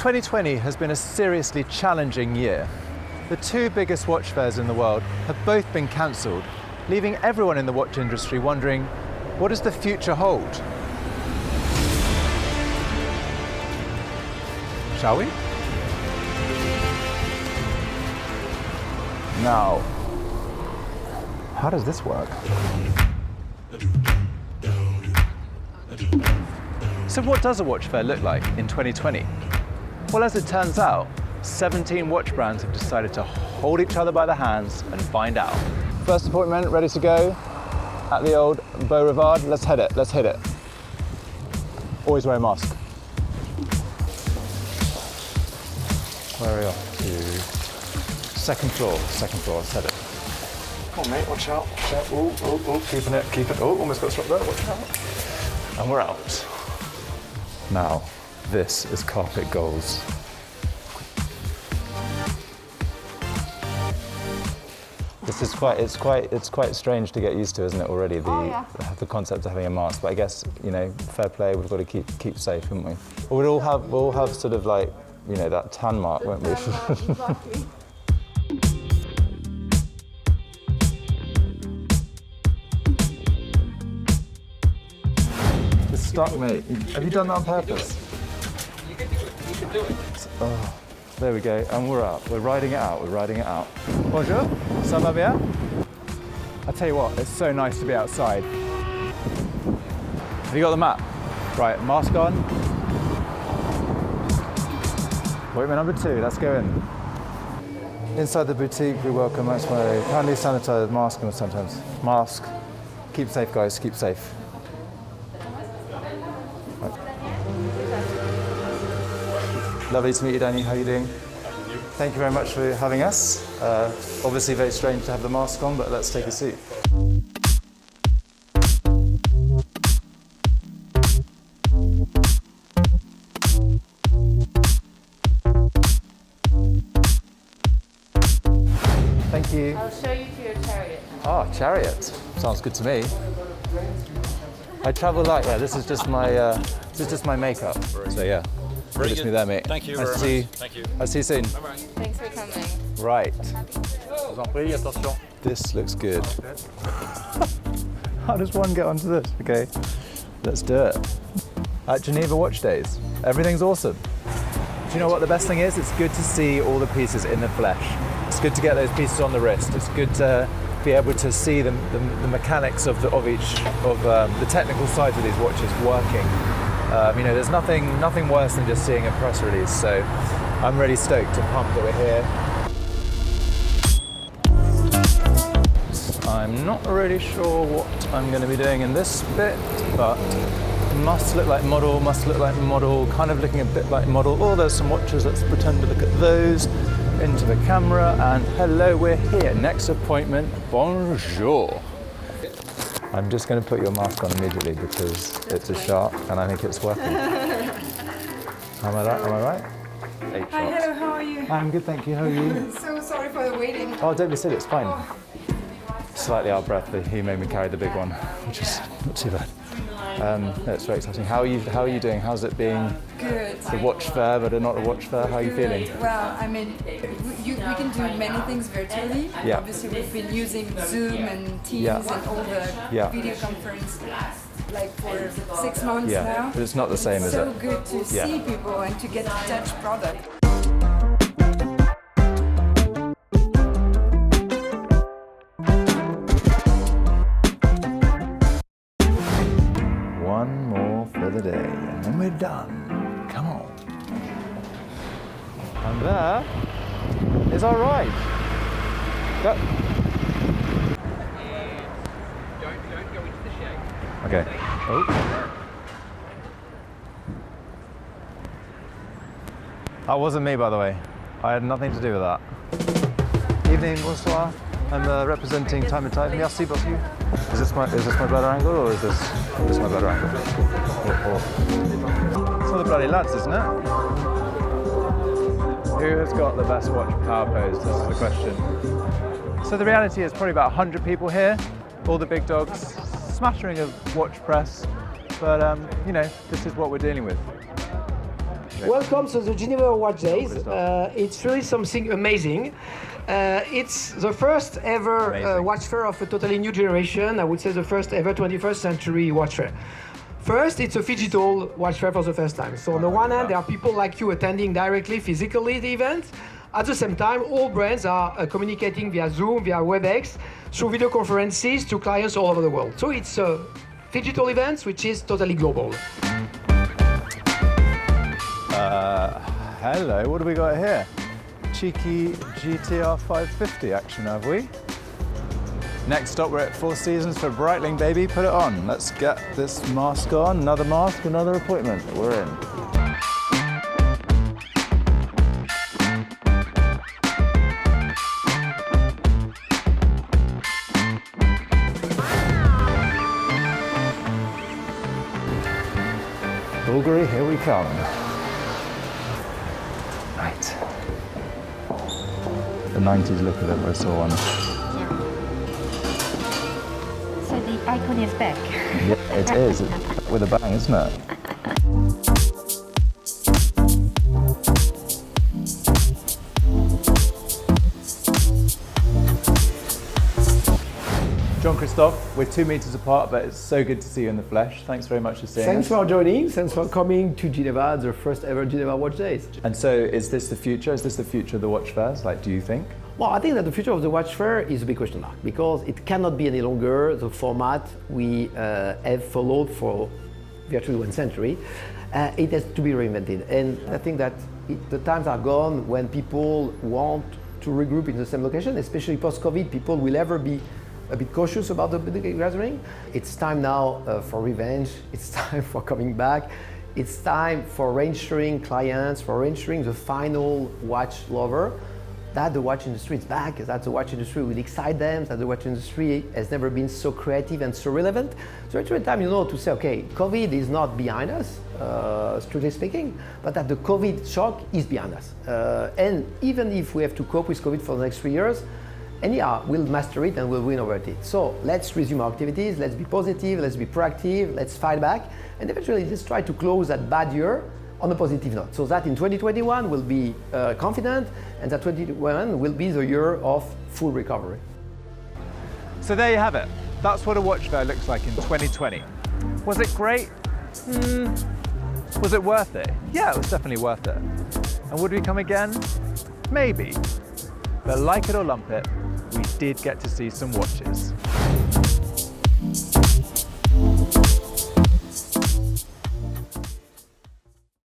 2020 has been a seriously challenging year. The two biggest watch fairs in the world have both been cancelled, leaving everyone in the watch industry wondering, what does the future hold? Shall we? Now, how does this work? So what does a watch fair look like in 2020? Well, as it turns out, 17 watch brands have decided to hold each other by the hands and find out. First appointment, ready to go at the old Beau Rivard. Let's hit it. Always wear a mask. Where are we off to? Second floor, let's hit it. Come on mate, watch out. Oh, keep it. Oh, almost got stopped there, watch out. And we're out. Now, this is carpet goals. This is it's quite strange to get used to, isn't it? Already the concept of having a mask. But I guess fair play. We've got to keep safe, haven't we? We'll all have sort of like that tan mark, won't we? Exactly. It's stuck, mate. Have you done that on purpose? You can do it. Oh, there we go, and we're out. We're riding it out. Bonjour, ça va bien? I tell you what, it's so nice to be outside. Have you got the map? Right, mask on. Appointment number 2, let's go in. Inside the boutique, we welcome us by kindly sanitized mask and sometimes mask. Keep safe, guys, keep safe. Right. Lovely to meet you, Danny. How are you doing? Thank you very much for having us. Obviously very strange to have the mask on, but let's take a seat. Thank you. I'll show you to your chariot. Ah, chariot. Sounds good to me. I travel light. Yeah, this is just my makeup. So yeah. Very good to meet you there, mate. Thank you nice very to see you. much. Thank you. I'll see you soon. Bye-bye. Thanks for coming. Right. Je vous en prie, attention. This looks good. How does one get onto this? Okay, let's do it. At Geneva Watch Days, everything's awesome. Do you know what the best thing is? It's good to see all the pieces in the flesh. It's good to get those pieces on the wrist. It's good to be able to see the mechanics of the technical sides of these watches working. There's nothing worse than just seeing a press release. So I'm really stoked and pumped that we're here. I'm not really sure what I'm going to be doing in this bit, but must look like model, kind of looking a bit like model. Oh, there's some watches, let's pretend to look at those. Into the camera, and hello, we're here. Next appointment, bonjour. I'm just going to put your mask on immediately because it's a shark and I think it's working. Am I right? 8 shots. Hi, hello, how are you? I'm good, thank you. How are you? So sorry for the waiting. Oh, don't be silly, it's fine. Oh. Slightly out of breath, but he made me carry the big one, which is not too bad. It's very exciting. How are you doing? How's it being? Good. The watch fair, but not a watch fair. How are you feeling? Well, I mean, we can do many things virtually. Yeah. Obviously, we've been using Zoom and Teams and all the video conference like for 6 months now. But it's not the same, is it? So good to see people and to get to touch product. One more for the day, and then we're done. Come on. And there is our ride. Go. Don't go into the shade. Okay. Oh. That wasn't me, by the way. I had nothing to do with that. Evening, bonsoir. I'm representing Time+Tide. Merci beaucoup. Is this my better angle, or is this my better angle? It's for the bloody lads, isn't it? Who has got the best watch power pose? This is the question. So the reality is probably about 100 people here, all the big dogs, smattering of watch press, but this is what we're dealing with. Welcome to the Geneva Watch Days. It's really something amazing. It's the first ever watch fair of a totally new generation. I would say the first ever 21st century watch fair. First, it's a digital watch fair for the first time. So on the one hand, there are people like you attending directly, physically the event. At the same time, all brands are communicating via Zoom, via WebEx, through video conferences to clients all over the world. So it's a digital event which is totally global. Hello, what do we got here? Cheeky GTR 550 action, have we? Next stop, we're at Four Seasons for Breitling, baby. Put it on. Let's get this mask on. Another mask, another appointment. We're in. Bulgari, here we come. Right. The 90s look of it, I saw one. So the icon is back. Yeah, it is. It's with a bang, isn't it? Jean-Christophe, we're 2 meters apart, but it's so good to see you in the flesh. Thanks very much for seeing Thanks us. for joining. Thanks for coming to Geneva, the first ever Geneva Watch Days. And so, is this the future? Is this the future of the watch fairs? Like, do you think? Well, I think that the future of the watch fair is a big question mark because it cannot be any longer the format we have followed for virtually 1 century. It has to be reinvented. And I think that the times are gone when people want to regroup in the same location, especially post-COVID. People will ever be a bit cautious about the big gathering. It's time now for revenge. It's time for coming back. It's time for reassuring clients, for reassuring the final watch lover that the watch industry is back, that the watch industry will excite them, that the watch industry has never been so creative and so relevant. So it's really time, to say, okay, COVID is not behind us, strictly speaking, but that the COVID shock is behind us. And even if we have to cope with COVID for the next 3 years, anyhow, we'll master it and we'll win over it. So let's resume our activities, let's be positive, let's be proactive, let's fight back, and eventually let's try to close that bad year on a positive note. So that in 2021 we'll be confident, and that 2021 will be the year of full recovery. So there you have it. That's what a watch fair looks like in 2020. Was it great? Was it worth it? Yeah, it was definitely worth it. And would we come again? Maybe. But like it or lump it, we did get to see some watches.